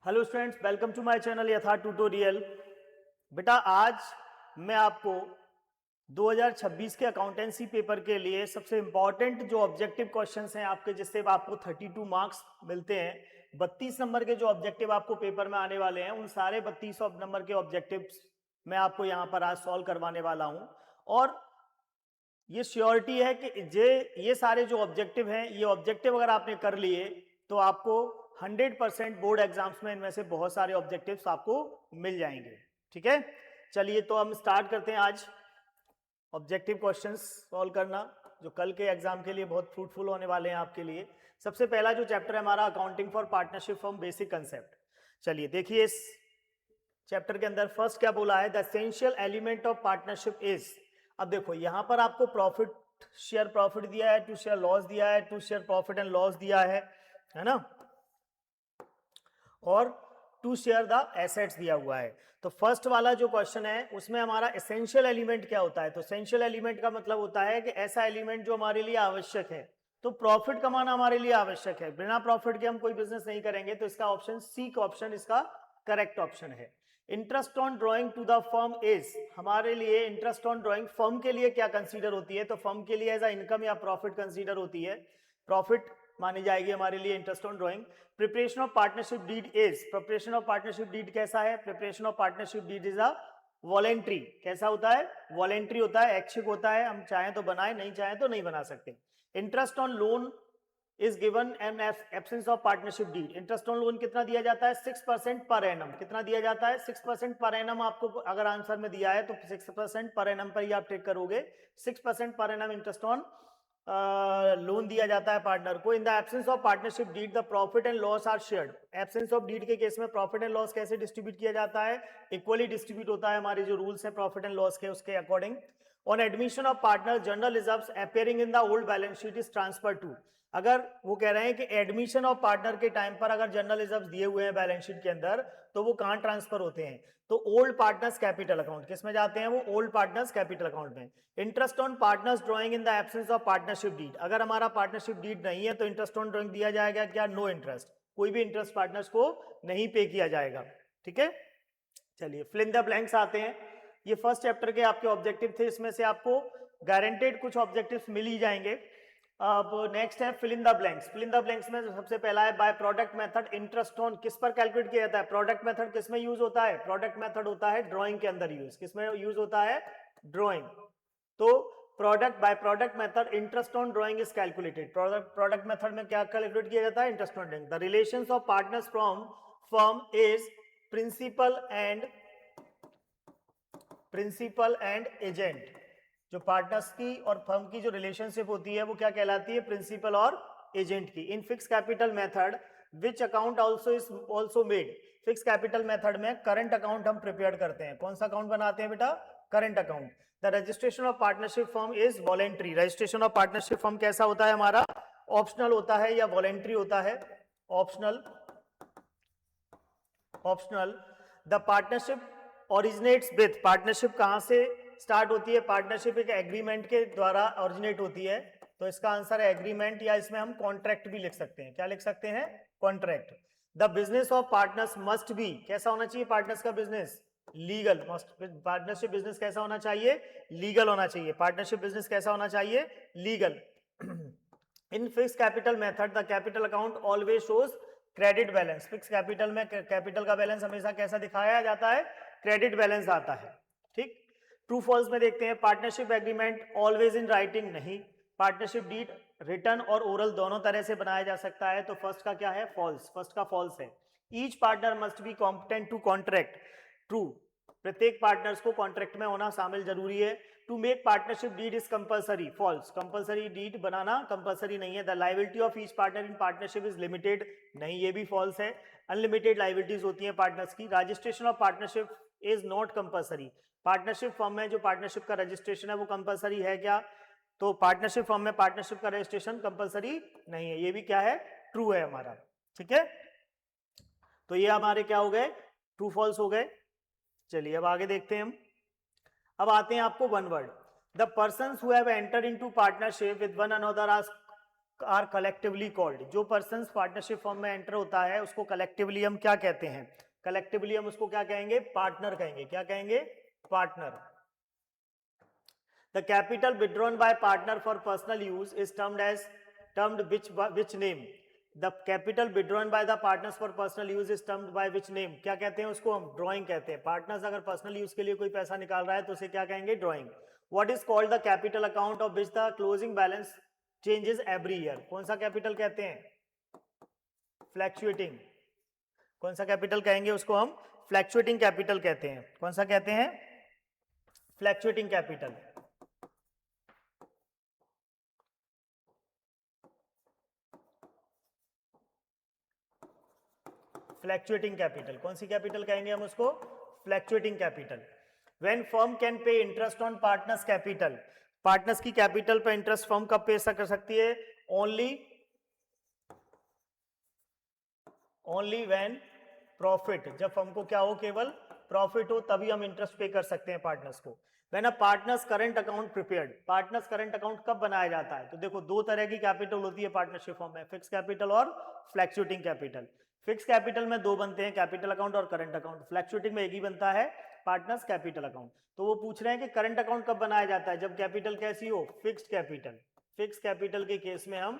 Hello students, welcome to my channel Yatharth tutorial. बेटा आज मैं आपको 2026 के अकाउंटेंसी पेपर के लिए सबसे इंपॉर्टेंट जो ऑब्जेक्टिव क्वेश्चंस हैं आपके, जिससे आपको 32 मार्क्स मिलते हैं। 32 नंबर के जो ऑब्जेक्टिव आपको पेपर में आने वाले हैं, उन सारे 32 नंबर के ऑब्जेक्टिव्स मैं आपको यहाँ पर आज सॉल्व करवाने वाला हूँ। और ये श्योरिटी है कि ये सारे जो ऑब्जेक्टिव हैं, ये ऑब्जेक्टिव अगर आपने कर लिए तो आपको 100% बोर्ड एग्जाम्स में इनमें से बहुत सारे ऑब्जेक्टिव्स आपको मिल जाएंगे। ठीक है, चलिए तो हम स्टार्ट करते हैं आज ऑब्जेक्टिव क्वेश्चंस सॉल्व करना, जो कल के एग्जाम के लिए बहुत फ्रूटफुल होने वाले हैं आपके लिए। सबसे पहला जो चैप्टर है हमारा, accounting for partnership firm basic concept. चलिए देखिए इस चैप्टर के अंदर फर्स्ट क्या बोला है, the essential element of partnership is. अब देखो यहां पर आपको प्रॉफिट शेयर प्रॉफिट दिया है, टू शेयर लॉस दिया है, to share profit and loss दिया है ना, और टू शेयर द एसेट्स दिया हुआ है। तो फर्स्ट वाला जो क्वेश्चन है उसमें हमारा एसेंशियल एलिमेंट क्या होता है। तो एसेंशियल एलिमेंट का मतलब होता है कि ऐसा एलिमेंट जो हमारे लिए आवश्यक है। तो प्रॉफिट कमाना हमारे लिए आवश्यक है, बिना प्रॉफिट के हम कोई बिजनेस नहीं करेंगे। तो इसका ऑप्शन सी का ऑप्शन इसका करेक्ट ऑप्शन है। Interest on drawing to the firm is, हमारे लिए इंटरेस्ट ऑन ड्रॉइंग फर्म के लिए क्या कंसीडर होती है। तो फर्म के लिए एज अ इनकम या प्रॉफिट कंसीडर होती है, प्रॉफिट मानी जाएगी हमारे लिए interest on drawing. Preparation of partnership deed is, preparation of partnership deed कैसा है, preparation of partnership deed is a voluntary. कैसा होता है, वॉलेंट्री होता है, ऐच्छिक होता है, हम चाहें तो बनाए, नहीं चाहें तो नहीं बना सकते। Interest on loan is given an absence of partnership deed. Interest on loan कितना दिया जाता है, 6% पर एनम। कितना दिया जाता है, 6% पर एनम। आपको अगर आंसर में दिया है तो 6% पर एनम पर ही आप टिक करोगे। 6% per annum interest on loan दिया जाता है पार्टनर को। In the absence of partnership deed the profit and loss are shared. Absence of deed के केस में प्रॉफिट एंड लॉस कैसे डिस्ट्रीब्यूट किया जाता है, इक्वली डिस्ट्रीब्यूट होता है। हमारे जो रूल्स है प्रॉफिट एंड लॉस के, उसके according. On admission of partner general reserves appearing in the old balance sheet is transfer to. अगर वो कह रहे हैं कि एडमिशन ऑफ पार्टनर के टाइम पर अगर जनरल रिजर्व्स दिए हुए हैं बैलेंस शीट के अंदर, तो वो कहां ट्रांसफर होते हैं, तो ओल्ड पार्टनर्स कैपिटल अकाउंट। किस में जाते हैं वो, ओल्ड पार्टनर्स कैपिटल अकाउंट में। Interest on partners drawing in the absence of partnership deed, अगर हमारा पार्टनरशिप डीड नहीं है तो इंटरेस्ट ऑन ड्रॉइंग दिया जाएगा क्या, नो इंटरेस्ट, कोई भी इंटरेस्ट पार्टनर्स को नहीं पे किया जाएगा। ठीक है, चलिए फिल इन द ब्लैंक्स आते हैं। ये फर्स्ट चैप्टर के आपके ऑब्जेक्टिव थे, इसमें से आपको गारंटेड कुछ ऑब्जेक्टिव्स मिल ही जाएंगे। अब नेक्स्ट है fill in the blanks. Fill in the blanks में सबसे पहला है by product method interest on, किस पर कैलकुलेट किया जाता है। प्रोडक्ट मेथड किस में यूज होता है, प्रोडक्ट मेथड होता है ड्राइंग के अंदर यूज। किस में यूज होता है, ड्राइंग। तो product by product method interest on drawing is calculated. Product method में क्या कैलकुलेट किया जाता है, interest on drawing. The relations of partners from firm is principal and agent. जो पार्टनर्स की और फर्म की जो रिलेशनशिप होती है वो क्या कहलाती है, प्रिंसिपल और एजेंट की। In fix capital method which account also is also made. Fix capital method में करंट अकाउंट हम प्रिपेयर करते हैं। कौन सा अकाउंट बनाते हैं बेटा, current account. The registration of partnership firm is voluntary. Registration of partnership firm कैसा होता है हमारा, ऑप्शनल होता है या वॉलेंट्री होता है, optional. The partnership originates with, partnership कहां से स्टार्ट होती है, पार्टनरशिप एक एग्रीमेंट के द्वारा ओरिजिनेट होती है। तो इसका आंसर है एग्रीमेंट, या इसमें हम कॉन्ट्रैक्ट भी लिख सकते हैं। क्या लिख सकते हैं, contract. The business of partners must be, कैसा होना चाहिए पार्टनर्स का business, legal. Must, partnership business कैसा होना चाहिए, लीगल होना चाहिए। पार्टनरशिप बिजनेस कैसा होना चाहिए, legal. In fix capital method the capital account always shows credit balance. Fix capital में कैपिटल का बैलेंस हमेशा कैसा दिखाया जाता है, क्रेडिट बैलेंस आता है। ठीक, ट्रू फॉल्स में देखते हैं। Partnership agreement always in writing, नहीं। पार्टनरशिप डीड रिटर्न और ओरल दोनों तरह से बनाया जा सकता है। तो फर्स्ट का क्या है, फॉल्स, फर्स्ट का फॉल्स है। Each partner must be competent to contract, true. प्रत्येक पार्टनर्स को कॉन्ट्रैक्ट में होना शामिल जरूरी है। To make partnership deed is compulsory, false. Compulsory deed बनाना कंपलसरी नहीं है। The liability of each partner in partnership is limited, नहीं, ये भी फॉल्स है। अनलिमिटेड लायबिलिटीज होती हैं पार्टनर्स की। Registration of partnership is not compulsory. Partnership form में जो पार्टनरशिप का रजिस्ट्रेशन है वो कंपलसरी है क्या, तो पार्टनरशिप फॉर्म में पार्टनरशिप का रजिस्ट्रेशन कंपलसरी नहीं है। ये भी क्या है, ट्रू है हमारा। ठीक है, तो ये हमारे क्या हो गए, ट्रू फॉल्स हो गए। चलिए अब आगे देखते हैं हम। अब आते हैं आपको one word. The person who have entered into partnership with one another are are collectively called. जो पर्सन पार्टनरशिप फॉर्म में एंटर होता है उसको कलेक्टिवली हम क्या कहते हैं? कलेक्टिवली हम उसको क्या कहेंगे? पार्टनर कहेंगे। क्या कहेंगे? Partner. The capital withdrawn bye partner for personal use is termed which name? The capital withdrawn by the partners for personal use is termed by which name? क्या कहते हैं उसको? हम ड्रॉइंग कहते हैं। पार्टनर्स अगर पर्सनल यूज के लिए कोई पैसा निकाल रहा है तो उसे क्या कहेंगे? Drawing. What is called the capital account of which the closing balance changes every year? कौन सा कैपिटल कहते हैं? फ्लैक्चुएटिंग। कौन सा कैपिटल कहेंगे उसको? हम फ्लैक्चुएटिंग कैपिटल कहते हैं। कौन सा कहते हैं? Fluctuating capital. Fluctuating capital. कौन सी कैपिटल कहेंगे हम उसको? Fluctuating capital. When firm can pay interest on partners capital? Partners की कैपिटल पर इंटरेस्ट फर्म कब पे कर सकती है? Only when profit. जब फर्म को क्या हो? केवल प्रॉफिट हो तभी हम इंटरेस्ट पे कर सकते हैं पार्टनर्स को। When a partners current account prepared. Partners current account कब बनाया जाता है? तो देखो दो तरह की कैपिटल होती है पार्टनरशिप फॉर्म में, फिक्स कैपिटल और फ्लैक्चुएटिंग कैपिटल। फिक्स कैपिटल में दो बनते हैं, कैपिटल अकाउंट और करंट अकाउंट। फ्लैक्चुएटिंग में एक ही बनता है, पार्टनर्स कैपिटल अकाउंट। तो वो पूछ रहे हैं कि करंट अकाउंट कब बनाया जाता है? जब कैपिटल कैसी हो? Fixed capital. फिक्स कैपिटल के केस में हम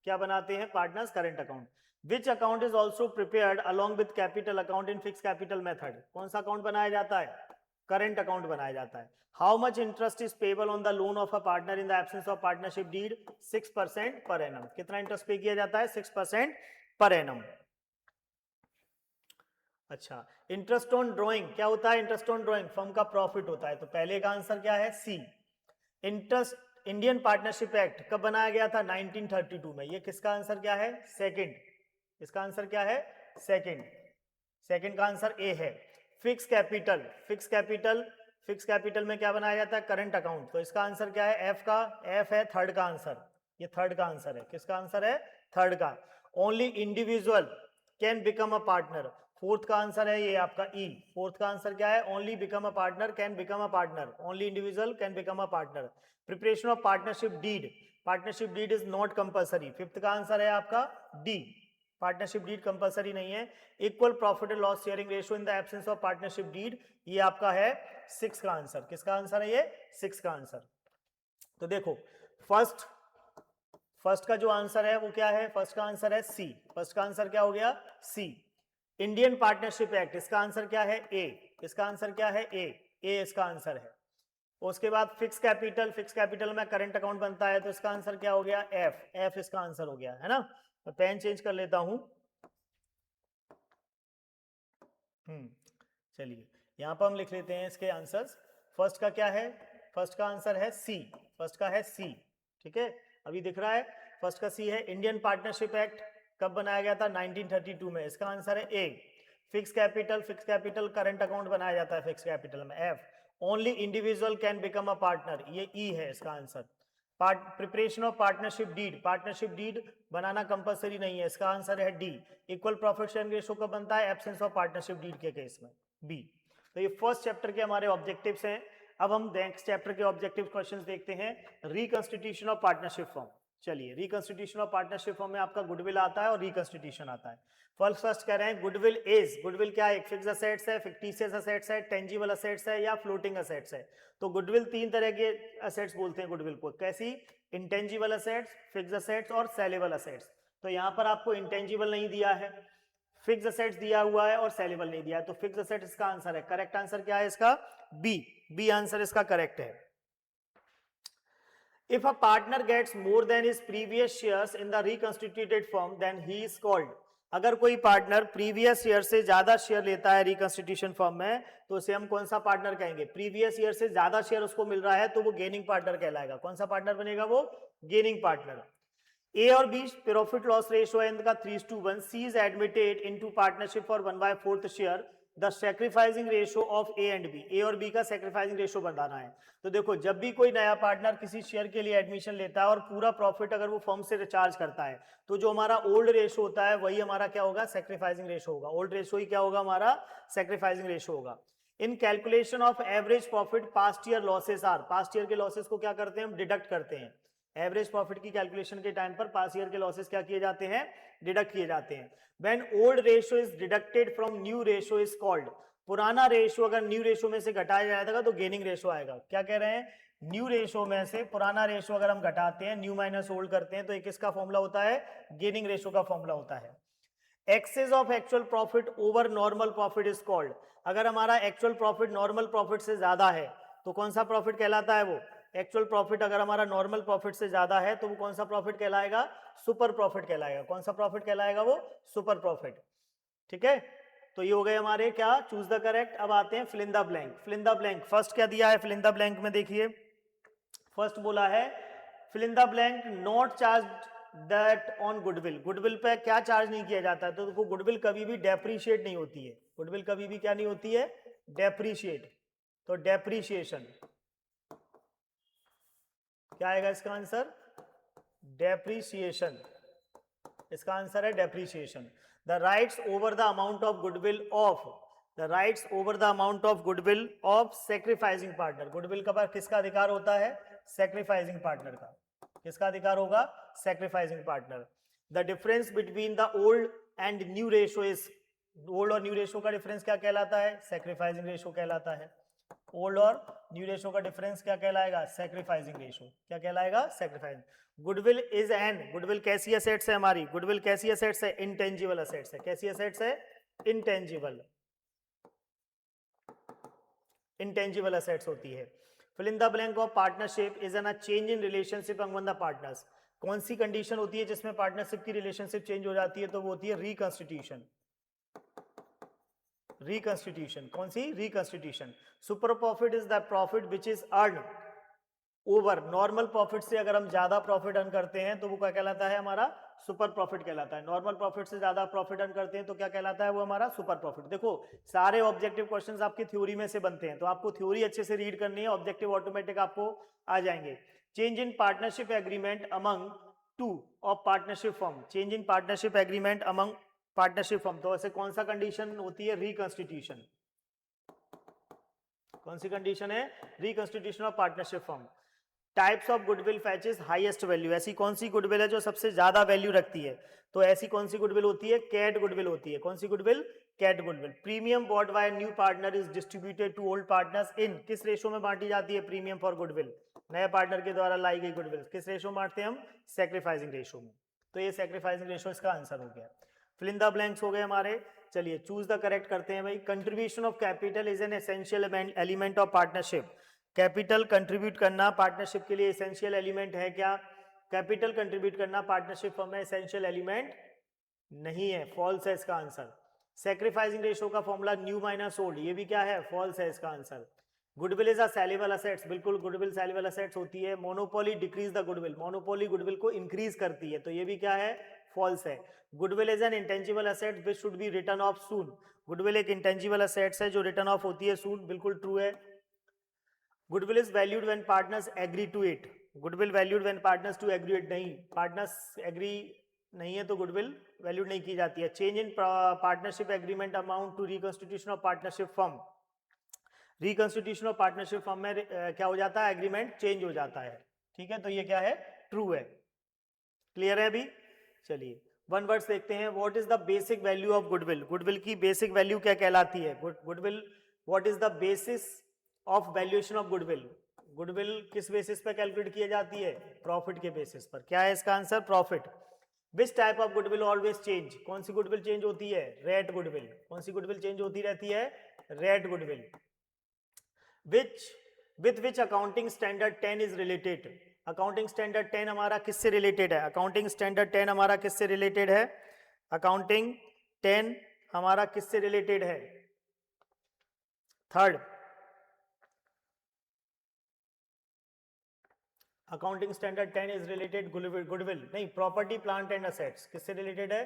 क्या बनाते हैं? Partners current account. Which account is also prepared along with capital account in fixed capital method? कौन सा अकाउंट बनाया जाता है? करंट अकाउंट बनाया जाता है। How much interest is payable on the loan of a partner in the absence of partnership deed? 6% per annum। कितना interest पे किया जाता है? 6% per annum। अच्छा, इंटरेस्ट ऑन ड्रॉइंग क्या होता है? इंटरेस्ट ऑन ड्रॉइंग फर्म का प्रॉफिट होता है। तो पहले का आंसर क्या है? सी। इंटरेस्ट इंडियन पार्टनरशिप एक्ट कब बनाया गया था? 1932 में। ये किसका आंसर क्या है? सेकंड। इसका आंसर क्या है? सेकंड। सेकंड का आंसर ए है। Fix capital. Fix capital, fix capital में क्या बनाया जाता है? Current account. तो इसका आंसर क्या है? एफ का। एफ है थर्ड का आंसर। ये थर्ड का आंसर है। किसका आंसर है? थर्ड का। Only individual can become a partner. Fourth का आंसर है ये आपका ई। फोर्थ का आंसर क्या है? Only become a partner can become a partner. Only individual can become a partner. Preparation of partnership deed. Partnership deed is not compulsory. Fifth का answer है आपका डी। पार्टनरशिप डीड कंपलसरी नहीं है। Equal profit and loss sharing ratio in the absence of partnership deed, ये आपका है 6 का answer. किसका आंसर है ये? 6 का आंसर। तो देखो फर्स्ट का जो आंसर है वो क्या है? फर्स्ट का आंसर है सी। फर्स्ट का आंसर क्या हो गया? सी। इंडियन पार्टनरशिप एक्ट, इसका आंसर क्या है? ए। इसका आंसर क्या है? ए। ए इसका आंसर है। उसके बाद फिक्स कैपिटल, फिक्स कैपिटल में करंट अकाउंट बनता है, तो इसका आंसर क्या हो गया? एफ। एफ इसका आंसर हो गया है ना। मैं पेन चेंज कर लेता हूं। चलिए यहां पर हम लिख लेते हैं इसके आंसर्स। फर्स्ट का क्या है? फर्स्ट का आंसर है सी। फर्स्ट का है सी। ठीक है, अभी दिख रहा है। फर्स्ट का सी है। इंडियन पार्टनरशिप एक्ट कब बनाया गया था? 1932 में। इसका आंसर है A. Fix capital, fix capital current account बनाया जाता है फिक्स कैपिटल में। F. Only individual can become a partner, ये ई है इसका answer. Preparation of partnership deed, partnership deed बनाना कंपलसरी नहीं है, इसका आंसर है D. Equal profit sharing ratio कब बनता है? एब्सेंस ऑफ पार्टनरशिप डीड के केस में, बी। तो ये फर्स्ट चैप्टर के हमारे ऑब्जेक्टिव्स हैं। अब हम नेक्स्ट चैप्टर के ऑब्जेक्टिव क्वेश्चंस देखते हैं। Reconstitution of partnership form. चलिए, रिकंस्टिट्यूशन ऑफ पार्टनरशिप फॉर्म में आपका गुडविल आता है और रिकंस्टिट्यूशन आता है। फर्स्ट कह रहे हैं गुडविल इज, गुडविल क्या है? एक फिक्स असेट्स है, फिक्टिशियस असेट्स है, टेंजिबल असेट्स है या फ्लोटिंग असेट्स है। तो गुडविल तीन तरह के असेट्स बोलते हैं गुडविल को। कैसी? इंटेंजिबल असेट्स, फिक्स असेट्स और सेलेबल असेट्स। तो यहां पर आपको इंटेंजिबल नहीं दिया है, फिक्स असेट्स दिया हुआ है और सेलेबल नहीं दिया है। तो फिक्स असेट्स इसका आंसर है। करेक्ट आंसर क्या है इसका? बी। बी आंसर इसका करेक्ट है। If a partner gets more than his previous shares in the reconstituted firm, then he is called. अगर कोई पार्टनर प्रीवियस ईयर से ज्यादा शेयर लेता है रिकंस्टिट्यूशन फर्म में, तो उसे हम कौन सा पार्टनर कहेंगे? प्रीवियस ईयर से ज्यादा शेयर उसको मिल रहा है तो वो गेनिंग पार्टनर कहलाएगा। कौन सा पार्टनर बनेगा वो? Gaining partner. ए और बी प्रॉफिट लॉस रेशियो है इनका 3:1। C is admitted into partnership for 1/4 share. The sacrificing ratio of A and B, A और बी का सैक्रिफाइसिंग रेशियो बताना है। तो देखो, जब भी कोई नया पार्टनर किसी शेयर के लिए एडमिशन लेता है और पूरा प्रॉफिट अगर वो फर्म से रिचार्ज करता है, तो जो हमारा ओल्ड रेशियो होता है वही हमारा क्या होगा? सैक्रिफाइसिंग रेशियो होगा। ओल्ड रेशियो ही क्या होगा? हमारा सैक्रिफाइसिंग रेशियो होगा। In calculation of average profit past year losses are, past year के लॉसेस को क्या करते हैं हम? डिडक्ट करते हैं। एवरेज प्रॉफिट की कैलकुलेशन के टाइम पर पास ईयर के लॉसेस क्या किए जाते हैं, डिडक्ट किए जाते हैं। When old ratio is deducted from new ratio is called, पुराना रेशियो अगर न्यू रेशियो में से घटाया जाएगा तो गेनिंग रेशियो आएगा। क्या कह रहे हैं, न्यू रेशियो में से पुराना रेशियो अगर हम घटाते हैं, न्यू माइनस ओल्ड करते हैं, तो एक किसका फॉर्मूला होता है, गेनिंग रेशियो का फॉर्मूला होता है। Excess of actual profit over normal profit is called, अगर हमारा एक्चुअल प्रॉफिट नॉर्मल प्रॉफिट से ज्यादा है तो कौन सा प्रॉफिट कहलाता है, वो एक्चुअल प्रॉफिट अगर हमारा नॉर्मल प्रॉफिट से ज्यादा है तो वो कौन सा प्रॉफिट कहलाएगा, सुपर प्रॉफिट कहलाएगा। कौन सा प्रॉफिट कहलाएगा, वो सुपर प्रॉफिट। ठीक है, तो ये हो गए हमारे क्या, चूज द करेक्ट। अब आते हैं fill in the blank. Fill in the blank first क्या दिया है, फिल इन द ब्लैंक में देखिए फर्स्ट बोला है fill in the blank not charge that on goodwill, goodwill पे क्या चार्ज नहीं किया जाता है, तो देखो गुडविल कभी भी डेप्रीशिएट नहीं होती है, गुडविल कभी भी क्या नहीं होती है, डेप्रीशिएट। तो डेप्रीशिएशन क्या आएगा इसका आंसर, डेप्रीशिएशन, इसका आंसर है depreciation. The rights over the amount of goodwill of, the rights over the amount of goodwill of sacrificing partner, goodwill का किसका अधिकार होता है, सेक्रीफाइसिंग पार्टनर का, किसका अधिकार होगा, sacrificing partner. The difference between the old and new ratio is, old और न्यू रेशियो का डिफरेंस क्या कहलाता है, सेक्रीफाइसिंग रेशियो कहलाता है। ओल्ड और न्यू रेशियो का डिफरेंस क्या कहलाएगा, सेक्रीफाइसिंग रेशियो, क्या कहलाएगा, sacrificing. Goodwill is an, goodwill कैसी एसेट्स है हमारी, गुडविल कैसी एसेट्स है, इंटेंजिबल एसेट्स है। कैसी एसेट्स है, इंटेंजिबल, इंटेंजिबल एसेट्स होती है। Fill in the blank of partnership is an a change in relationship among the partners, कौन सी कंडीशन होती है जिसमें पार्टनरशिप की रिलेशनशिप चेंज हो जाती है, तो वो होती है रिकंस्टिट्यूशन, रिकंस्टिट्यूशन। कौन सी, reconstitution. Super profit is the profit which is earn over, normal profit से अगर हम ज्यादा प्रॉफिट अर्न करते हैं तो वो क्या कहलाता है, हमारा सुपर प्रॉफिट कहलाता है। नॉर्मल प्रॉफिट से ज्यादा प्रॉफिट अर्न करते हैं तो क्या कहलाता है, वो हमारा सुपर प्रॉफिट। देखो सारे ऑब्जेक्टिव क्वेश्चंस आपकी थ्योरी में से बनते हैं, तो आपको थ्योरी अच्छे से रीड करनी है, ऑब्जेक्टिव ऑटोमेटिक आपको आ जाएंगे। Change in partnership agreement among two of partnership firm, change in partnership agreement among partnership firm, तो ऐसे कौन सा कंडीशन होती है, रिकंस्टिट्यूशन। कौन सी कंडीशन है, reconstitution of partnership firm. Types of goodwill fetches highest value, ऐसी कौन सी गुडविल है जो सबसे ज्यादा वैल्यू रखती है, तो ऐसी कौन सी गुडविल होती है, कैट गुडविल होती है। कौन सी goodwill, cat goodwill. Premium bought by new partner is distributed to old partners in, किस रेशो में बांटी जाती है प्रीमियम फॉर गुडविल, नए पार्टनर के द्वारा लाई गई गुडविल किस रेशो में बांटते हैं हम, सेक्रीफाइसिंग रेशो में। तो ये सेक्रीफाइसिंग रेशो इसका आंसर हो गया। फिल इन द ब्लैंक्स हो गए हमारे। चलिए चूज द करेक्ट करते हैं भाई। Contribution of capital is an essential element of partnership, capital contribute करना पार्टनरशिप के लिए एसेंशियल एलिमेंट है क्या, कैपिटल कंट्रीब्यूट करना पार्टनरशिप फर्म में एसेंशियल एलिमेंट नहीं है, फॉल्स है इसका आंसर। सेक्रीफाइसिंग रेशियो का फॉर्मूला न्यू माइनस ओल्ड, ये भी क्या है, फॉल्स है इसका answer. Goodwill is a saleable assets, बिल्कुल गुडविल सैल्युबल असेट्स होती है। Monopoly decrease the goodwill, monopoly goodwill को इंक्रीज करती है, तो ये भी क्या है, फॉल्स है। Goodwill is an intangible asset which should be return of soon, goodwill एक इंटेंजिबल असेट्स है जो रिटर्न ऑफ होती है सून, बिल्कुल ट्रू है। Goodwill is valued when partners agree to it, goodwill valued when partners to agree it, नहीं partners agree नहीं है तो गुडविल वैल्यूड नहीं की जाती है। Change in partnership agreement amount to reconstitution of partnership firm, reconstitution of partnership firm में क्या हो जाता है, एग्रीमेंट चेंज हो जाता है। ठीक है, तो ये क्या है, ट्रू है। क्लियर है अभी। चलिए वन वर्ड्स देखते हैं। What is the basic value of goodwill, goodwill की बेसिक वैल्यू क्या कहलाती है, goodwill what is the basis of valuation of goodwill, goodwill किस बेसिस पर कैलकुलेट की जाती है, प्रॉफिट के बेसिस पर। क्या है इसका answer, profit. Which type of goodwill always change, कौन सी गुडविल चेंज होती है, रेट गुडविल, कौन सी गुडविल चेंज होती रहती है, rate goodwill. Which with which accounting standard 10 is related, accounting standard 10 हमारा किससे रिलेटेड है, अकाउंटिंग स्टैंडर्ड 10 हमारा किससे रिलेटेड है, अकाउंटिंग 10 हमारा किससे रिलेटेड है, third accounting standard 10 is related goodwill नहीं, प्रॉपर्टी प्लांट एंड एसेट्स किससे रिलेटेड है,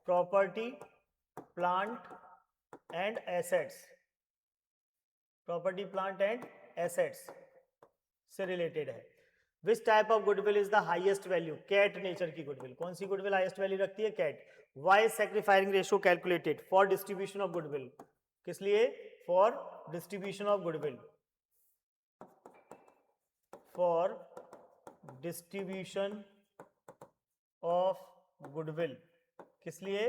property plant and assets, property plant and assets से रिलेटेड है। Which type of goodwill is the highest value, cat nature की goodwill, कौन सी goodwill highest value रखती है, cat. Why sacrificing ratio calculated, for distribution of goodwill, किस लिए, for distribution of goodwill, for distribution of goodwill, किस लिए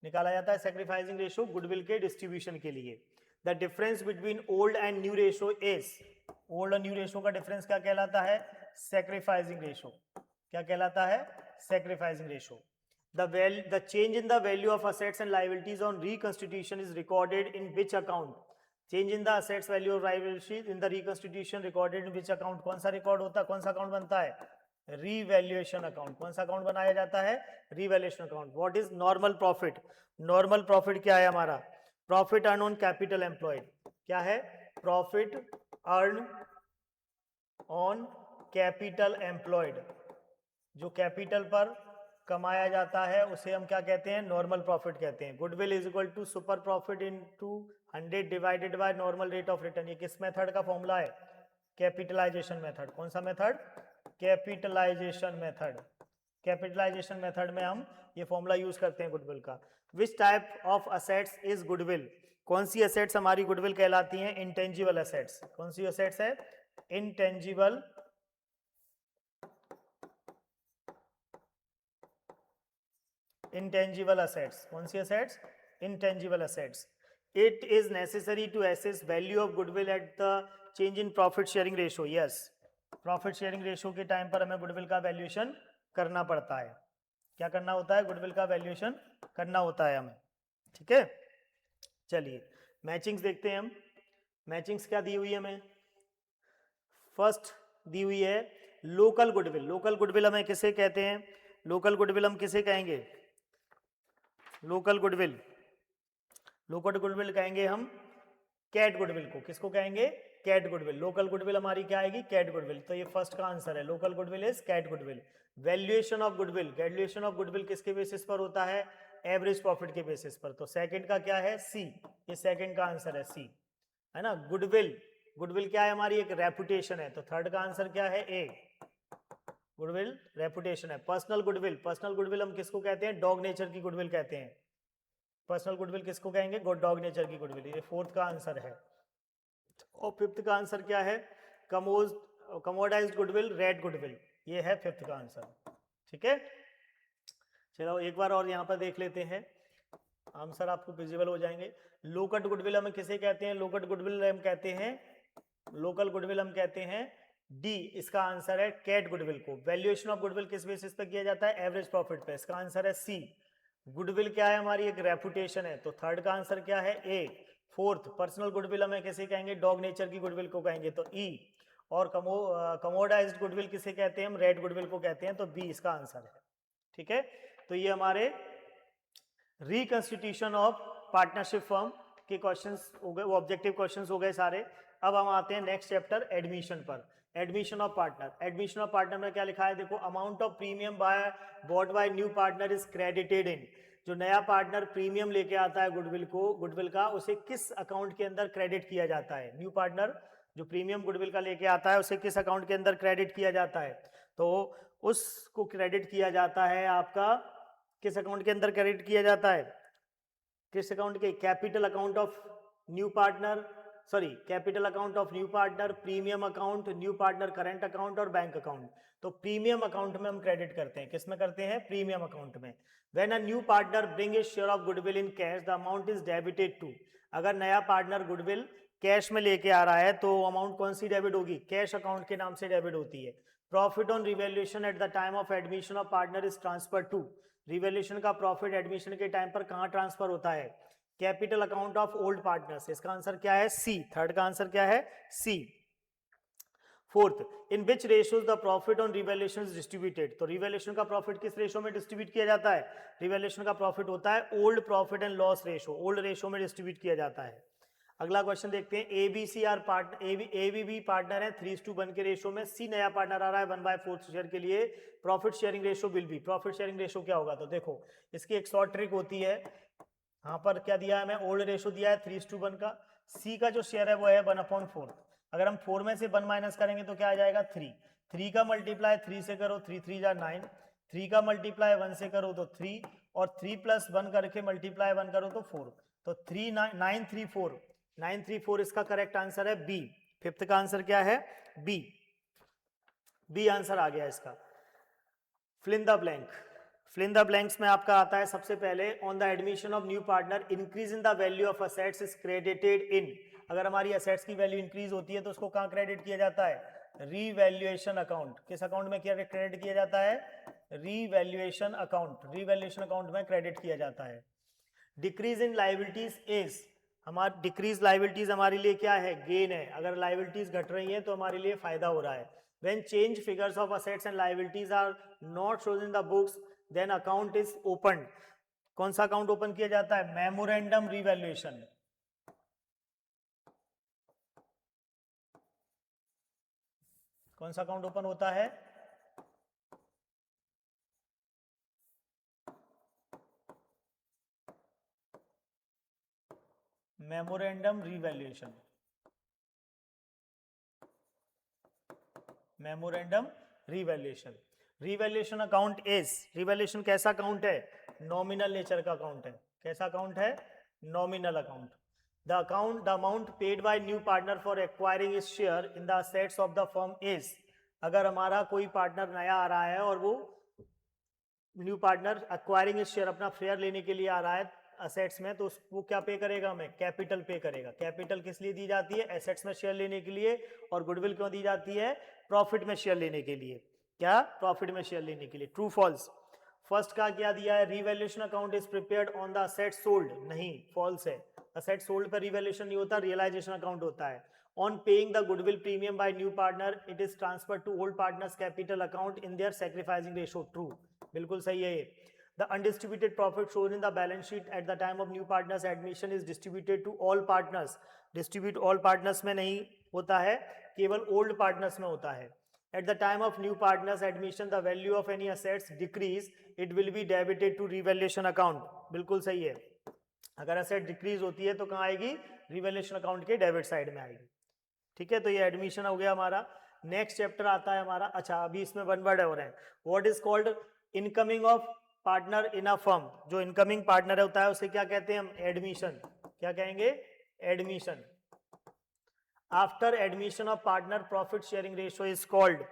निकाला जाता है सैक्रिफाइसिंग रेशो? गुडविल के डिस्ट्रीब्यूशन के लिए। The difference between old and new ratio is, old और न्यू रेशो का डिफरेंस क्या कहलाता है? Sacrificing ratio. क्या कहलाता है? Sacrificing ratio. The change in the value of assets and liabilities on reconstitution is recorded in which account? Change in the assets value of liabilities in the reconstitution recorded in which account? कौन सा record होता है, कौन सा account बनता है? Revaluation account. कौन सा अकाउंट बनाया जाता है? Revaluation account. What is normal profit? Normal profit क्या है हमारा? Profit earn on capital employed. क्या है? Profit earn on capital employed. जो कैपिटल पर कमाया जाता है उसे हम क्या कहते हैं? नॉर्मल प्रॉफिट कहते हैं। Goodwill is equal to super profit into 100 divided by normal rate of return. ये किस मेथड का फॉर्मूला है? Capitalisation method. कौन सा method? Capitalisation method. Capitalisation method में हम ये फॉर्मूला यूज करते हैं गुडविल का। Which type of assets is goodwill? कौन सी असेट्स हमारी गुडविल कहलाती हैं? Intangible assets. कौन सी असेट्स है? Intangible intangible assets। कौन सी assets? intangible assets। it is necessary to assess value of goodwill at the change in profit sharing ratio। yes, profit sharing ratio के टाइम पर हमें गुडविल का वैल्यूएशन करना पड़ता है। क्या करना होता है? गुडविल का वैल्यूएशन करना होता है हमें। ठीक है, चलिए मैचिंग्स देखते हैं हम। मैचिंग्स क्या दी हुई है हमें? फर्स्ट दी हुई है लोकल गुडविल। लोकल गुडविल हमें किसे कहते हैं? लोकल गुडविल हम किसे कहेंगे? लोकल गुडविल, लोकल गुडविल कहेंगे हम कैट गुडविल को। किसको कहेंगे? Cat goodwill. लोकल गुडविल हमारी क्या आएगी? Cat goodwill. तो ये फर्स्ट का आंसर है, local goodwill is cat goodwill. Valuation of goodwill, valuation of goodwill किसके बेसिस पर होता है? एवरेज प्रॉफिट के बेसिस पर। तो सेकंड का क्या है? सी। ये सेकंड का आंसर है, सी, है ना। गुडविल, गुडविल क्या है हमारी? एक रेपुटेशन है। तो थर्ड का आंसर क्या है? ए, गुडविल रेपुटेशन है। पर्सनल गुडविल, पर्सनल गुडविल हम किसको कहते हैं? डॉग नेचर की गुडविल कहते हैं। पर्सनल गुडविल किसको कहेंगे? डॉग नेचर की गुडविल। ये फोर्थ का आंसर है। और फिफ्थ का आंसर क्या है? कमोडाइज्ड गुडविल, रेड गुडविल। ये है फिफ्थ का आंसर। ठीक है, चलो एक बार और यहाँ पर देख लेते हैं, आंसर आपको विजिबल हो जाएंगे। लोकल गुडविल हम किसे कहते हैं? लोकल गुडविल हम कहते हैं, लोकल गुडविल हम कहते हैं डी। इसका आंसर है कैट गुडविल को। वैल्यूएशन ऑफ गुडविल किस बेसिस पे किया जाता है? एवरेज प्रॉफिट पे। इसका आंसर है सी। गुडविल क्या है हमारी? एक रेपुटेशन है। तो थर्ड का आंसर क्या है? ए। फोर्थ, पर्सनल गुडविल हमें किसे कहेंगे? डॉग नेचर की गुडविल को कहेंगे, तो ई। और कमोडाइज्ड गुडविल किसे कहते हैं? हम रेड गुडविल को कहते हैं, तो बी इसका आंसर है। ठीक है, तो ये हमारे रिकंस्टिट्यूशन ऑफ पार्टनरशिप फर्म के क्वेश्चंस हो गए, वो ऑब्जेक्टिव क्वेश्चंस हो गए सारे। अब हम आते हैं नेक्स्ट चैप्टर एडमिशन पर। Admission of partner, admission of partner में क्या लिखा है? देखो, amount of premium bought by new partner is credited इन। जो नया पार्टनर प्रीमियम लेके आता है गुडविल को, गुडविल का, उसे किस अकाउंट के अंदर क्रेडिट किया जाता है? न्यू पार्टनर जो प्रीमियम गुडविल का लेके आता है उसे किस अकाउंट के अंदर क्रेडिट किया जाता है? तो उसको क्रेडिट किया जाता है आपका किस अकाउंट के अंदर क्रेडिट किया जाता है? किस अकाउंट के? Capital account of new partner, sorry, capital account of new partner, premium account, new partner current account और बैंक अकाउंट। तो प्रीमियम अकाउंट में हम क्रेडिट करते हैं। किस में करते हैं? प्रीमियम अकाउंट में। When a new partner bring his share of goodwill in cash, the amount is debited to. अगर नया पार्टनर गुडविल कैश में लेके आ रहा है तो अमाउंट कौन सी डेबिट होगी? कैश अकाउंट के नाम से डेबिट होती है। Profit on revaluation at the time of admission of partner is transfer to. Revaluation का प्रॉफिट एडमिशन के टाइम पर कहां ट्रांसफर होता है? Capital account of old partners. इसका आंसर क्या है? सी। थर्ड का आंसर क्या है? C. Fourth, in which ratios the profit on revaluation is distributed. तो रिवैल्यूएशन का प्रॉफिट किस रेशियो में डिस्ट्रीब्यूट किया जाता है? रिवैल्यूएशन का प्रॉफिट होता है old profit and loss ratio, old ratio में डिस्ट्रीब्यूट किया जाता है। अगला क्वेश्चन देखते हैं। ABC are partner, ABB partner है 3:1 के रेशियो में। सी नया पार्टनर आ रहा है 1/4 शेयर के लिए। Profit sharing ratio will be, profit sharing ratio क्या होगा? तो देखो, इसकी एक शॉर्ट ट्रिक होती है। यहाँ पर क्या दिया है? हमें ओल्ड रेशियो दिया है 3:1 का। सी का जो शेयर है वो है 1/4। अगर हम 4 में से 1 माइनस करेंगे तो क्या आ जाएगा? 3। 3 का मल्टीप्लाई 3 से करो, 3 3 जा 9। 3 का मल्टीप्लाई 1 से करो तो 3, और 3 + 1 करके मल्टीप्लाई 1 करो तो 4। तो 934, 934 इसका करेक्ट आंसर है बी। फिफ्थ का आंसर क्या है? बी। बी आंसर आ गया इसका। Fill in the blank, fill in the blanks में आपका आता है सबसे पहले, on the admission of new partner increase in the value of assets is credited in. अगर हमारी असेट्स की वैल्यू इंक्रीज होती है तो उसको कहाँ क्रेडिट किया जाता है? Revaluation account. किस अकाउंट में क्या क्रेडिट किया जाता है? रीवैल्यूएशन अकाउंट, रीवैल्यूएशन अकाउंट में क्रेडिट किया जाता है। डिक्रीज इन लाइबिलिटीज इज, हमारी डिक्रीज लाइबिलिटीज हमारे लिए क्या है? गेन है। अगर लाइबिलिटीज घट रही है तो हमारे लिए फायदा हो रहा है। When change figures of assets and liabilities are not shown in the books then account is open. कौन सा अकाउंट ओपन किया जाता है? Memorandum revaluation. कौन सा अकाउंट ओपन होता है? Memorandum revaluation, memorandum revaluation. Revaluation account is, revaluation कैसा अकाउंट है? नॉमिनल नेचर का अकाउंट है। कैसा अकाउंट है? Nominal account. The account, the amount paid by new partner for acquiring his share in the assets of the firm is. अगर हमारा कोई partner नया आ रहा है और वो new partner acquiring his share, अपना शेयर लेने के लिए आ रहा है असेट्स में, तो वो क्या पे करेगा? हमें कैपिटल पे करेगा। कैपिटल किस लिए दी जाती है? एसेट्स में शेयर लेने के लिए। और गुडविल क्यों दी जाती है? प्रॉफिट में शेयर लेने के लिए। क्या? प्रॉफिट में शेयर लेने के लिए। True false? फर्स्ट का क्या दिया है? Revaluation account is prepared on the asset sold. नहीं, फॉल्स है। असेट सोल्ड पर रिवैल्यूएशन नहीं होता, रियलाइजेशन अकाउंट होता है। On paying the goodwill premium by new partner it is transfer to old partners capital account in their sacrificing ratio. True, बिल्कुल सही है ये। The undistributed profit shown in the balance sheet at the time of new partners admission is distributed to all partners. Distribute all partners में नहीं होता है, केवल old partners में होता है। At the time of new partners admission, the value of any assets decrease, it will be debited to revaluation account. बिल्कुल सही है। अगर asset decrease होती है तो कहाँ आएगी? revaluation account के डेबिट साइड में आएगी। ठीक है, तो ये एडमिशन हो गया हमारा। नेक्स्ट चैप्टर आता है हमारा, अच्छा अभी इसमें वन वर्ड और है। What is called incoming of partner in a firm. जो इनकमिंग पार्टनर होता है उसे क्या कहते हैं हम? एडमिशन। क्या कहेंगे? Admission. After admission of partner profit sharing ratio is called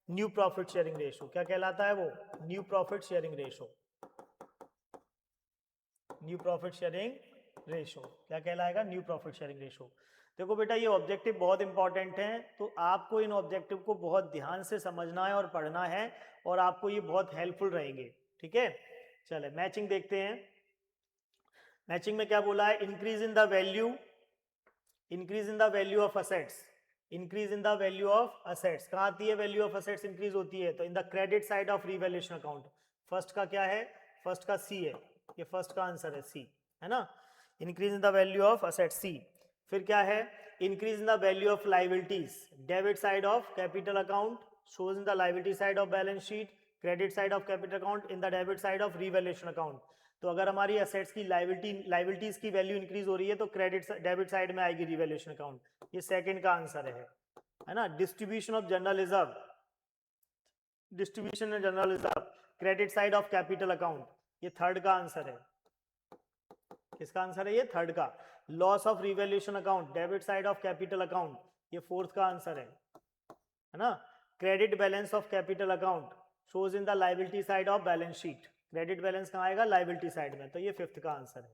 new profit sharing ratio. क्या कहलाता है वो? New profit sharing ratio. New profit sharing ratio क्या कहलाएगा? New profit sharing ratio. देखो बेटा, ये ऑब्जेक्टिव बहुत इंपॉर्टेंट हैं, तो आपको इन ऑब्जेक्टिव को बहुत ध्यान से समझना है और पढ़ना है, और आपको ये बहुत हेल्पफुल रहेंगे। ठीक है, चले मैचिंग देखते हैं। मैचिंग में क्या बोला है? Increase in the value, increase in the value of assets, increase in the value of assets. कहाँ आती है वैल्यू ऑफ असेट्स इंक्रीज होती है? तो in the credit side of revaluation account. First का क्या है? फर्स्ट का सी है, ये फर्स्ट का आंसर है, सी है ना। Increase in the value of assets, C. फिर क्या है? Increase in the value of liabilities, debit side of capital account shows in the liability side of balance sheet, credit side of capital account in the debit side of revaluation account. तो अगर हमारी assets की liabilities की value increase हो रही है तो credit debit side में आएगी रिवैल्यूएशन अकाउंट। ये सेकंड का आंसर है ना। Distribution of general reserve, distribution of general reserve credit side of capital account, ये थर्ड का आंसर है। किसका आंसर है? ये थर्ड का। Loss of revaluation account debit side of capital account, ये फोर्थ का आंसर है ना। Credit balance of capital account shows in the liability side of balance sheet, credit balance कहाँ आएगा? लाइबिलिटी साइड में, तो ये फिफ्थ का आंसर है।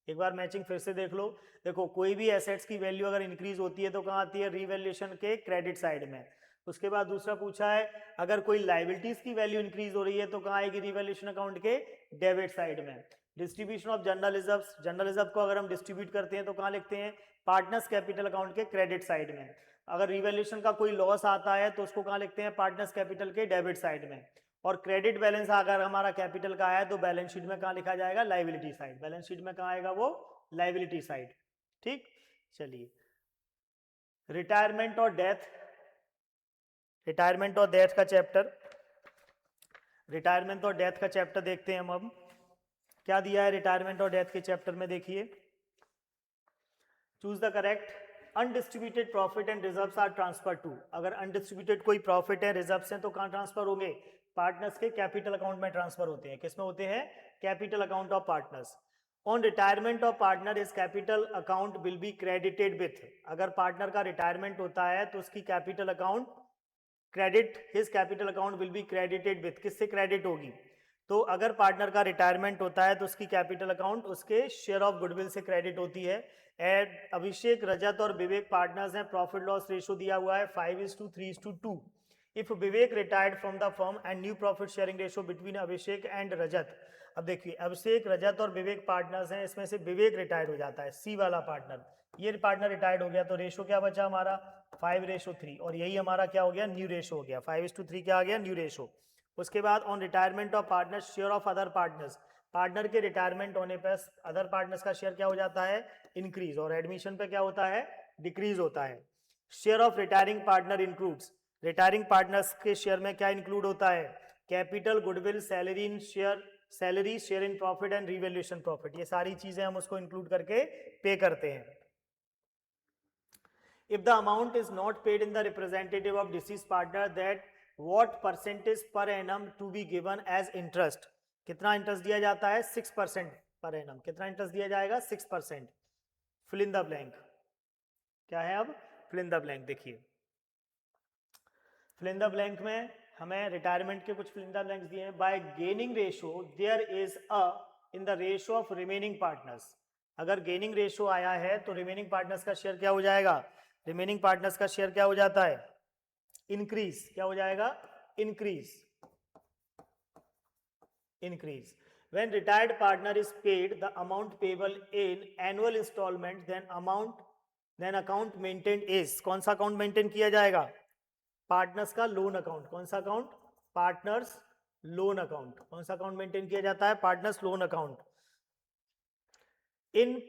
एक बार मैचिंग फिर से देख लो। देखो, कोई भी एसेट्स की वैल्यू अगर इंक्रीज होती है तो कहाँ आती है? रिवैल्यूएशन के क्रेडिट साइड में। उसके बाद दूसरा पूछा है, अगर कोई लाइबिलिटीज की वैल्यू इंक्रीज हो रही है तो कहाँ आएगी? रिवैल्यूएशन अकाउंट के डेबिट साइड में। Distribution of general reserve, general reserve को अगर हम डिस्ट्रीब्यूट करते हैं तो कहाँ लिखते हैं? पार्टनर्स कैपिटल अकाउंट के क्रेडिट साइड में। अगर रिवैल्यूएशन का कोई लॉस आता है तो उसको कहाँ लिखते हैं? पार्टनर्स कैपिटल के डेबिट साइड में। और क्रेडिट बैलेंस अगर हमारा कैपिटल का है तो बैलेंस शीट में कहाँ लिखा जाएगा? Liability side. बैलेंस शीट में कहाँ आएगा वो? Liability side. ठीक, चलिए रिटायरमेंट और डेथ, रिटायरमेंट और डेथ का चैप्टर, रिटायरमेंट और डेथ का चैप्टर देखते हैं हम। अब क्या दिया है रिटायरमेंट और डेथ के चैप्टर में? देखिए, choose the correct. Undistributed profit and reserves are transfer to. अगर अनडिस्ट्रीब्यूटेड कोई प्रॉफिट है, रिजर्व्स हैं, तो कहाँ ट्रांसफर होंगे? पार्टनर्स के कैपिटल अकाउंट में ट्रांसफर होते हैं। किसमें होते हैं? Capital account of partners. On retirement of partner is capital account will be credited with. अगर पार्टनर का रिटायरमेंट होता है तो उसकी capital account credit his capital account will be credited with, किससे क्रेडिट होगी? तो अगर पार्टनर का रिटायरमेंट होता है तो उसकी कैपिटल अकाउंट उसके शेयर ऑफ गुडविल से क्रेडिट होती है। एंड अभिषेक, रजत और विवेक पार्टनर्स हैं, प्रॉफिट लॉस रेशियो दिया हुआ है 5:3:2। If Vivek retired from the firm and new profit sharing ratio between Abhishek and Rajat. अब देखिए अभिषेक, रजत और विवेक पार्टनर्स हैं, इसमें से विवेक रिटायर्ड हो जाता है, सी वाला पार्टनर, ये पार्टनर रिटायर्ड हो गया तो रेशो क्या बचा हमारा 5:3, और यही हमारा क्या हो गया न्यू रेशो हो गया 5:3 क्या आ गया न्यू रेशो। उसके बाद on retirement of partner share of other partners, partner के रिटायरमेंट होने पर अदर पार्टनर्स का शेयर क्या हो जाता है इंक्रीज, और एडमिशन पे क्या होता है डिक्रीज होता है। Share of retiring partner includes, retiring partners के शेयर में क्या इंक्लूड होता है capital, goodwill, salary in share, salary, share in profit and revaluation profit, ये सारी चीजें हम उसको इंक्लूड करके पे करते हैं। If the amount is not paid in the representative of deceased partner, that what percentage per annum to be given as interest, कितना इंटरेस्ट दिया जाता है 6% पर एनम, कितना इंटरेस्ट दिया जाएगा 6%। फिल इन द ब्लैंक, क्या है अब फिल इन द ब्लैंक, देखिए फिल इन द ब्लैंक में हमें रिटायरमेंट के कुछ फिल इन द ब्लैंक्स दिए हैं। By gaining ratio there is a in the ratio of remaining partners, अगर गेनिंग रेशियो आया है तो रिमेनिंग पार्टनर्स का शेयर क्या हो जाएगा, रिमेनिंग पार्टनर्स का शेयर क्या हो जाता है इंक्रीज, क्या हो जाएगा increase, increase. When retired partner is paid the amount payable in annual installment, then account maintained is, कौन सा अकाउंट मेंटेन किया जाएगा पार्टनर्स का लोन अकाउंट, कौन सा अकाउंट पार्टनर्स लोन अकाउंट, कौन सा अकाउंट मेंटेन किया जाता है partners loan account. In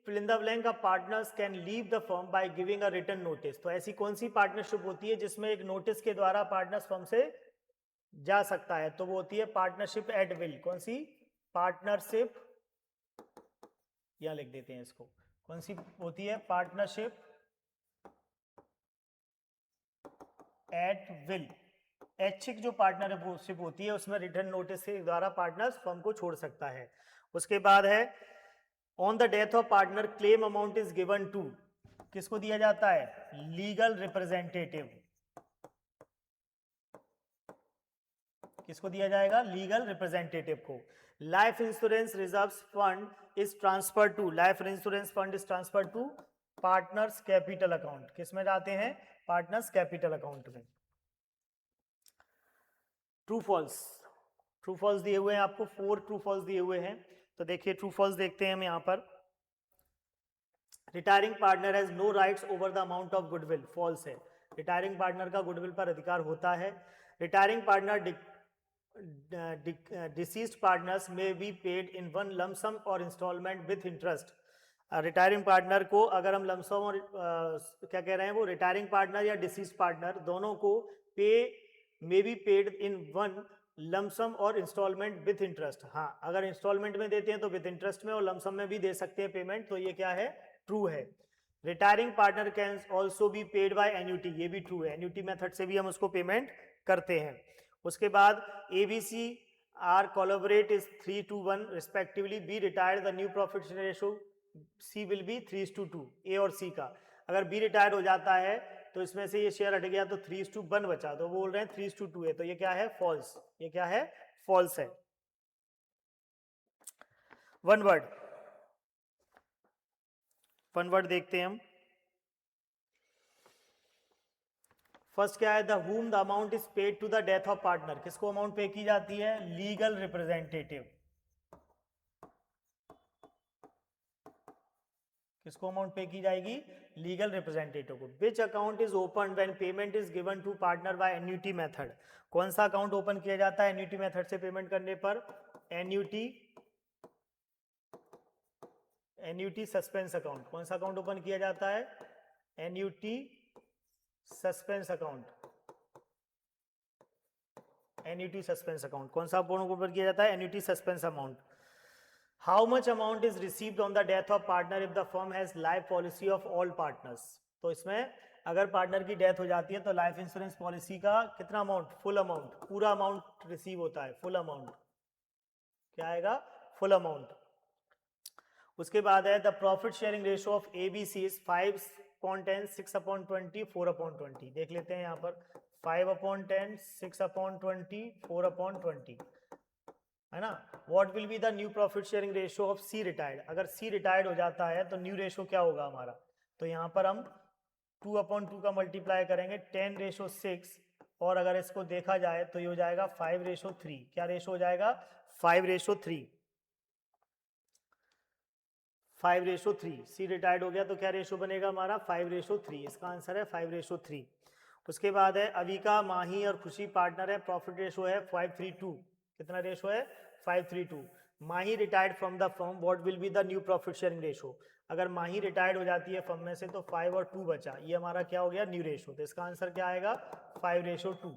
fill in the blank of partners can leave the firm by giving a written notice, तो ऐसी कौन सी पार्टनरशिप होती है जिसमें एक नोटिस के द्वारा पार्टनर्स फर्म से जा सकता है, तो वो होती है पार्टनरशिप एट विल, कौन सी पार्टनरशिप, या लिख देते हैं इसको, कौन सी होती है पार्टनरशिप एट विल। ऐच्छिक जो पार्टनरशिप होती है उसमें रिटर्न नोटिस के द्वारा पार्टनर्स फर्म को छोड़ सकता है। उसके बाद है on the death of partner claim amount is given to, किसको दिया जाता है लीगल रिप्रेजेंटेटिव, किसको दिया जाएगा लीगल रिप्रेजेंटेटिव को। Life insurance reserve fund is transfer to, life insurance fund is transfer to partners capital account, किसमें जाते हैं पार्टनर्स कैपिटल अकाउंट में। ट्रू फॉल्स, ट्रू फॉल्स दिए हुए हैं आपको, 4 ट्रू फॉल्स दिए हुए हैं, तो देखिए ट्रू फॉल्स देखते हैं हम यहाँ पर। Retiring partner has no rights over the amount of goodwill, false है, रिटायरिंग पार्टनर का गुडविल पर अधिकार होता है। रिटायरिंग पार्टनर डिसीज्ड पार्टनर्स में be paid in one lump sum और installment with interest, retiring partner को अगर हम लमसम और क्या कह रहे हैं वो रिटायरिंग पार्टनर या डिसीज्ड पार्टनर दोनों को पे may be paid in one lump sum और इंस्टॉलमेंट विथ इंटरेस्ट, हाँ अगर इंस्टॉलमेंट में देते हैं तो विथ इंटरेस्ट में और लमसम में भी दे सकते हैं पेमेंट, तो ये क्या है ट्रू है। Retiring partner can also be paid by annuity, ये भी ट्रू है, एन्यूटी मेथड से भी हम उसको पेमेंट करते हैं। उसके बाद ABC are collaborate is 3:1 respectively, B retired the new profit ratio C will be 3:2, A और सी का अगर बी रिटायर्ड हो जाता है तो इसमें से ये शेयर हट गया तो 3:1 बचा, तो बोल रहे हैं 3:2 है, तो ये क्या है फॉल्स, ये क्या है फॉल्स है। वन वर्ड देखते हैं हम। फर्स्ट क्या है the whom the amount is paid to the death of partner, किसको अमाउंट पे की जाती है लीगल रिप्रेजेंटेटिव, किसको अमाउंट पे की जाएगी लीगल रिप्रेजेंटेटिव को। Which account is open when payment is given to partner by annuity method, कौन सा अकाउंट ओपन किया जाता है एन्यूटी मेथड से पेमेंट करने पर एन्यूटी सस्पेंस अकाउंट, कौन सा अकाउंट ओपन किया जाता है annuity suspense account, annuity suspense account, कौन सा अकाउंट ओपन किया जाता है annuity suspense amount. How much amount is received on the death of partner if the firm has life policy of all partners, तो इसमें अगर पार्टनर की death हो जाती है तो लाइफ इंश्योरेंस पॉलिसी का कितना अमाउंट फुल अमाउंट, पूरा अमाउंट रिसीव होता है, फुल अमाउंट क्या आएगा फुल अमाउंट। उसके बाद है the profit sharing ratio of ABC is 5:10, 6:20, 4:20, देख लेते हैं यहाँ पर 5/10, 6/20, 4/20, है ना। What will be the new profit sharing ratio of C retired. अगर सी रिटायर्ड हो जाता है तो न्यू रेशियो क्या होगा हमारा, तो यहाँ पर हम 2/2 का मल्टीप्लाई करेंगे 10/6, और अगर इसको देखा जाए तो ये हो जाएगा 5/3। क्या रेशो हो जाएगा, 5/3। 5/3। सी रिटायर्ड हो गया तो क्या रेशो बनेगा हमारा, 5/3। इसका आंसर है 5/3। उसके बाद है अविका, माही और खुशी पार्टनर है, प्रॉफिट रेशो है 5:3। कितना रेशो है, 5:3। Mahi retired from the firm, what will be the new profit sharing ratio. अगर माही रिटायर्ड हो जाती है फर्म में से तो 5 और 2 बचा, ये हमारा क्या हो गया, न्यू रेशो। तो इसका आंसर क्या आएगा, 5/2।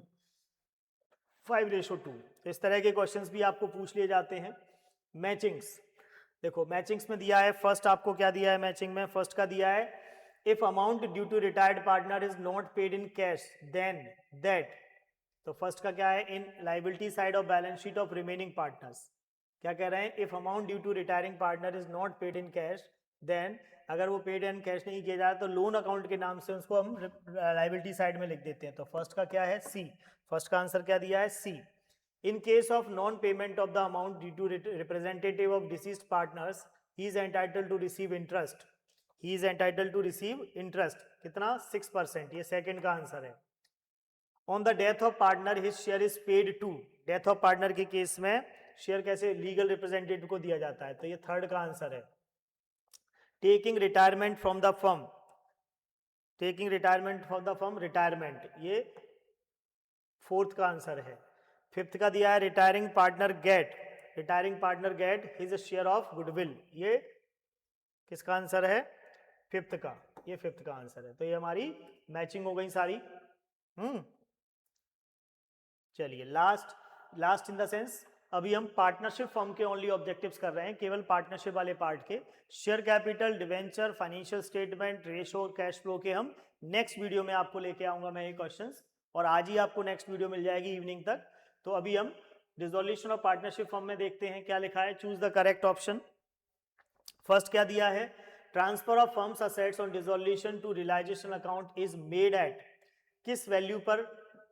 5/2। तो इस तरह के क्वेश्चंस भी आपको पूछ लिए जाते हैं। मैचिंग्स, देखो मैचिंग्स में दिया है, फर्स्ट आपको क्या दिया है मैचिंग में, फर्स्ट का दिया है if amount due to retired partner is not paid in cash then that. तो फर्स्ट का क्या है, in liability side of balance sheet of remaining partners. क्या कह रहे हैं, if amount due to retiring partner is not paid in cash then, अगर वो पेड इन कैश नहीं किया जाए तो लोन अकाउंट के नाम से उसको हम लाइबिलिटी साइड में लिख देते हैं। तो फर्स्ट का क्या है, सी। फर्स्ट का आंसर क्या दिया है, सी। In case of non-payment of the amount due to representative of deceased partners, he is entitled to receive interest. He is entitled to receive interest. कितना, 6%। ये सेकंड का आंसर है। On the death of partner, his share is paid to. Death of partner के case में share कैसे legal representative को दिया जाता है, तो ये थर्ड का आंसर है। Taking retirement from the firm. Taking retirement from the firm, retirement, ये फोर्थ का आंसर है। फिफ्थ का दिया है retiring partner get, retiring partner get his share of goodwill, ये किसका आंसर है, फिफ्थ का, ये फिफ्थ का आंसर है। तो ये हमारी मैचिंग हो गई सारी। चलिए लास्ट इन द सेंस, अभी हम पार्टनरशिप फर्म के ओनली ऑब्जेक्टिव्स कर रहे हैं, केवल पार्टनरशिप वाले पार्ट के। Share capital, debenture, financial statement, ratio, cash flow के हम नेक्स्ट वीडियो में आपको लेके आऊंगा मैं ये क्वेश्चंस, और आज ही आपको नेक्स्ट वीडियो मिल जाएगी इवनिंग तक। तो अभी हम डिसोल्यूशन ऑफ पार्टनरशिप फर्म में देखते हैं क्या लिखा है। Choose the correct option. First क्या दिया है, transfer of firms assets on dissolution to realisation account is made at, किस वैल्यू पर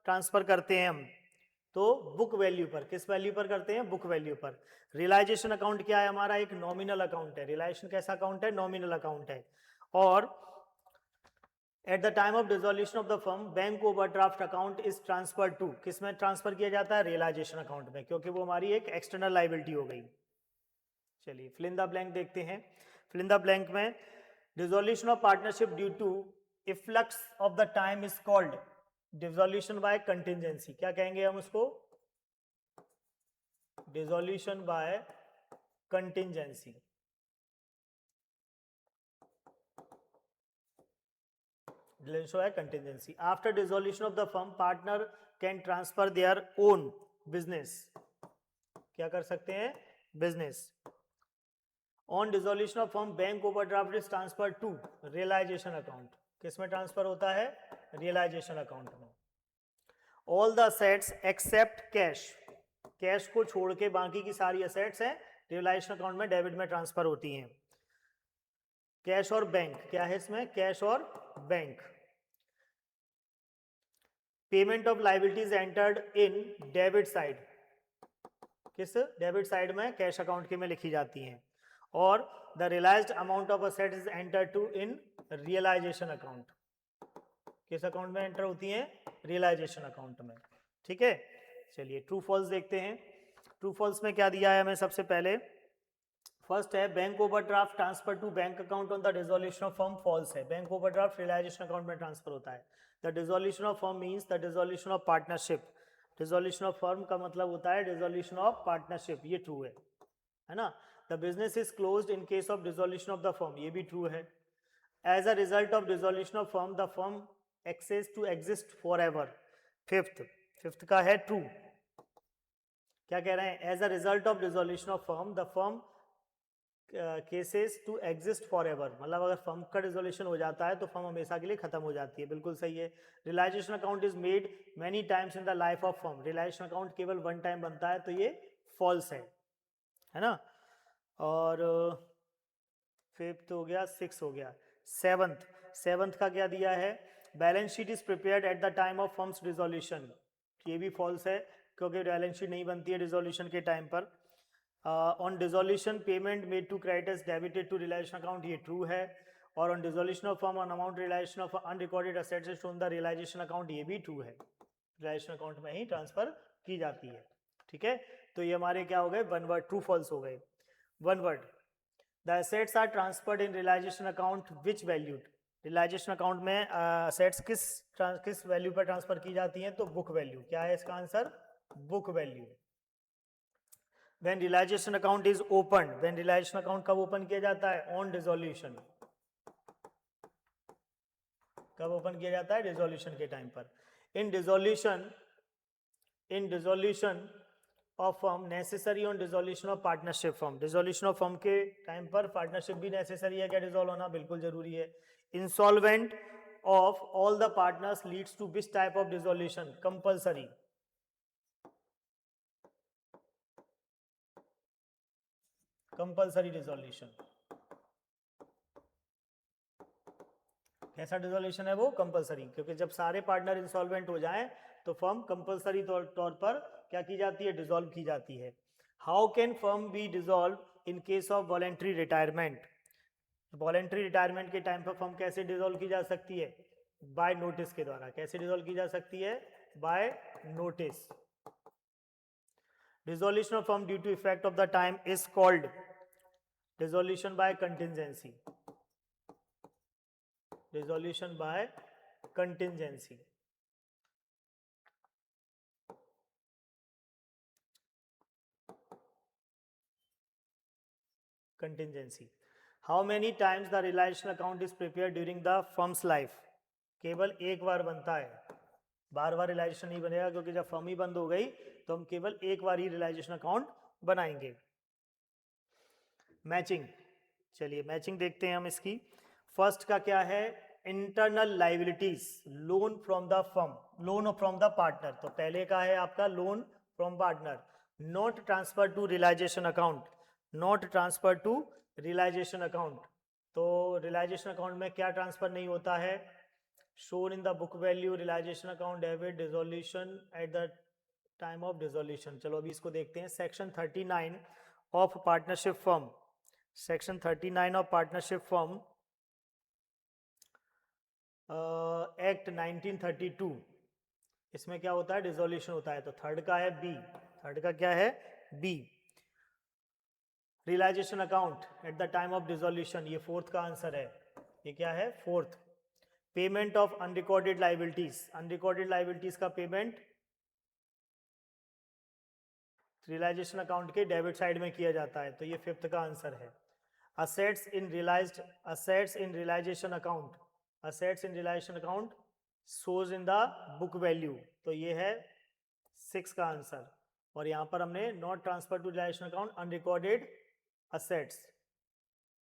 ट्रांसफर करते हैं हम, तो बुक वैल्यू पर। किस वैल्यू पर करते हैं, बुक वैल्यू पर। रियलाइजेशन अकाउंट क्या है हमारा, एक नॉमिनल अकाउंट है। रियलाइजेशन कैसा अकाउंट है, नॉमिनल अकाउंट है। और at the time of dissolution of the firm, bank overdraft account is transfer to, किस में ट्रांसफर किया जाता है, रियलाइजेशन अकाउंट में, क्योंकि वो हमारी एक एक्सटर्नल लाइबिलिटी हो गई। चलिए फिल इन द ब्लैंक देखते हैं। फिल इन द ब्लैंक में dissolution of partnership due to efflux of the time is called dissolution by contingency. क्या कहेंगे हम उसको, dissolution by contingency. Dissolution by contingency. After dissolution of the firm, partner can transfer their own business. क्या कर सकते हैं, business. On dissolution of firm, bank overdraft is transferred to realization account. किस में ट्रांसफर होता है, realization account में। All the assets except cash, cash को छोड़ के बाकी की सारी assets हैं realization account में डेबिट में ट्रांसफर होती हैं। कैश और बैंक, क्या है इसमें, कैश और bank. Payment of liabilities entered in debit side, किस डेबिट साइड में, कैश अकाउंट के में लिखी जाती हैं। और the realised amount of asset is enter to in realisation account, किस अकाउंट में एंटर होती हैं, रियलाइजेशन अकाउंट में। ठीक है, चलिए ट्रू फॉल्स देखते हैं। ट्रू फॉल्स में क्या दिया है हमें, सबसे पहले फर्स्ट है bank overdraft transfer to bank account on the dissolution of firm, false है। बैंक ओवरड्राफ्ट रियलाइजेशन अकाउंट में ट्रांसफर होता है। The dissolution of firm means the dissolution of partnership. Dissolution of firm का मतलब होता है डिसोल्यूशन ऑफ पार्टनरशिप, ये true है ना। The business is closed in case of dissolution of the firm, ये भी ट्रू है। As a result of dissolution of firm the firm access to exist forever. Fifth का है true. क्या कह रहे हैं, as a result of dissolution of firm the firm ceases to exist forever, मतलब अगर firm का dissolution हो जाता है तो फर्म हमेशा के लिए खत्म हो जाती है, बिल्कुल सही है। Realisation account is made many times in the life of firm, realisation account केवल वन टाइम बनता है, तो ये फॉल्स है ना। और फिफ्थ हो गया, सिक्स हो गया, सेवंथ का क्या दिया है, balance sheet is prepared eight the time of firms dissolution, ये भी फॉल्स है क्योंकि बैलेंस शीट नहीं बनती है डिसोल्यूशन के टाइम पर। On dissolution payment made to creditors debited to realisation account, ये ट्रू है। और on dissolution of firm on amount realisation of unrecorded assets is shown the realisation account, ये भी ट्रू है, रियलाइजेशन अकाउंट में ही transfer की जाती है। ठीक है, तो ये हमारे क्या हो गए, वन वर्ड ट्रू फॉल्स हो गए। One word, the assets are transferred in realisation account which valued, realisation account में असेट्स किस वैल्यू पर ट्रांसफर की जाती हैं, तो बुक वैल्यू। क्या है इसका answer, book value. When realization account is opened, when realization account कब ओपन किया जाता है, ऑन डिसोल्यूशन। कब ओपन किया जाता है, डिसोल्यूशन के टाइम पर। In dissolution of firm necessary on dissolution of partnership firm, dissolution of firm के टाइम पर पार्टनरशिप भी नेसेसरी है क्या, डिसॉल्व होना बिल्कुल जरूरी है। Insolvent of all the partners leads to which type of dissolution, compulsory. Compulsory dissolution, कैसा डिसोल्यूशन है वो, कंपल्सरी, क्योंकि जब सारे पार्टनर इंसॉल्वेंट हो जाएं तो फर्म कंपल्सरी तौर पर क्या की जाती है, डिसॉल्व की जाती है। How can firm B dissolve in case of voluntary retirement, voluntary retirement के टाइम पर फर्म कैसे डिसॉल्व की जा सकती है, बाय नोटिस के द्वारा। कैसे डिसॉल्व की जा सकती है, by notice. Dissolution of firm due to effect of the time is called dissolution by contingency, dissolution by contingency. Contingency. How many times the realisation account is prepare during the firms life, केवल एक बार बनता है, बार बार realisation नहीं बनेगा, क्योंकि जब firm ही बंद हो गई तो हम केवल एक बार ही रियलाइजेशन अकाउंट बनाएंगे। मैचिंग, चलिए मैचिंग देखते हैं हम इसकी। फर्स्ट का क्या है, internal liabilities, loan from the firm, loan from the partner. तो पहले का है आपका loan from partner, not transfer to realisation account, not transfer to realisation account. तो रियलाइजेशन अकाउंट में क्या ट्रांसफर नहीं होता है, shown in the book value, realisation account debit, dissolution at the time of dissolution. चलो अभी इसको देखते हैं। Section 39 of partnership firm, section 39 of partnership firm act 1932, इसमें क्या होता है, डिसोल्यूशन होता है। तो थर्ड का है बी, थर्ड का क्या है, B, realisation account at the time of dissolution, ये फोर्थ का आंसर है। ये क्या है, fourth. Payment of unrecorded liabilities, unrecorded liabilities का पेमेंट रियलाइजेशन अकाउंट के डेबिट साइड में किया जाता है, तो ये फिफ्थ का आंसर है। Assets in realised, assets in realisation account, assets in realisation account shows in the book value, तो ये है सिक्स का आंसर। और यहां पर हमने not transfer to realisation account unrecorded assets,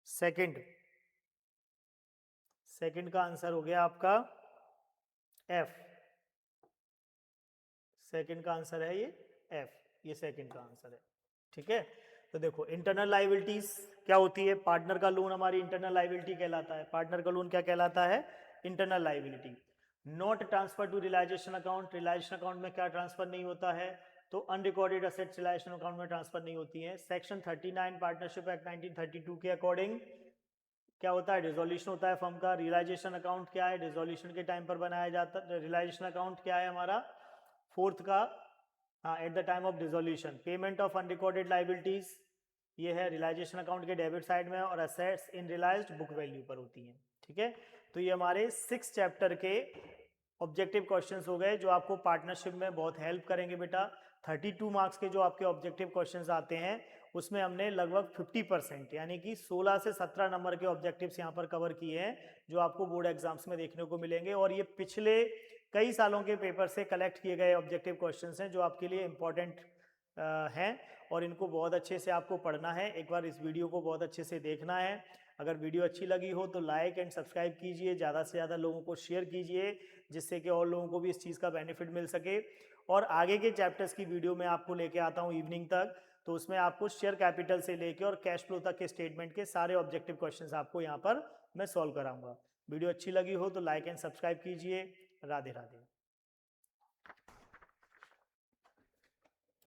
second, second का आंसर हो गया आपका एफ, सेकंड का आंसर है ये एफ, ये सेकंड का आंसर है। ठीक है, तो देखो इंटरनल लाइबिलिटीज क्या होती है, पार्टनर का लोन हमारी इंटरनल लाइबिलिटी कहलाता है, पार्टनर का लोन क्या कहलाता है, internal liability. Not transfer to realisation account, realisation account में क्या ट्रांसफर नहीं होता है, तो अनरिकॉर्डेड असेट्स रियलाइजेशन अकाउंट में ट्रांसफर नहीं होती है। सेक्शन 39 पार्टनरशिप एक्ट 1932 के अकॉर्डिंग क्या होता है, डिसोल्यूशन होता है फर्म का। रियलाइजेशन अकाउंट क्या है, डिसोल्यूशन के टाइम पर बनाया जाता है। रियलाइजेशन अकाउंट क्या है हमारा, फोर्थ का, at the time of dissolution. Payment of unrecorded liabilities, ये है रियलाइजेशन अकाउंट के डेबिट साइड में, और assets in realised book value पर होती हैं। ठीक है, तो ये हमारे 6 चैप्टर के ऑब्जेक्टिव क्वेश्चंस हो गए, जो आपको पार्टनरशिप में बहुत हेल्प करेंगे बेटा। 32 मार्क्स के जो आपके ऑब्जेक्टिव क्वेश्चंस आते हैं, उसमें हमने लगभग 50% यानी कि 16 से 17 नंबर के ऑब्जेक्टिव्स यहाँ पर कवर किए हैं, जो आपको बोर्ड एग्जाम्स में देखने को मिलेंगे। और ये पिछले कई सालों के पेपर से कलेक्ट किए गए ऑब्जेक्टिव क्वेश्चंस हैं, जो आपके लिए इंपॉर्टेंट हैं, और इनको बहुत अच्छे से आपको पढ़ना है। एक बार इस वीडियो को बहुत अच्छे से देखना है। अगर वीडियो अच्छी लगी हो तो लाइक एंड सब्सक्राइब कीजिए, ज़्यादा से ज़्यादा लोगों को शेयर कीजिए, जिससे कि और लोगों को भी इस चीज़ का बेनिफिट मिल सके। और आगे के चैप्टर्स की वीडियो मैं आपको लेके आता हूँ इवनिंग तक, तो उसमें आपको शेयर कैपिटल से लेके और कैश फ्लो तक के स्टेटमेंट के सारे ऑब्जेक्टिव क्वेश्चंस आपको यहाँ पर मैं सॉल्व कराऊंगा। वीडियो अच्छी लगी हो तो लाइक एंड सब्सक्राइब कीजिए। राधे राधे।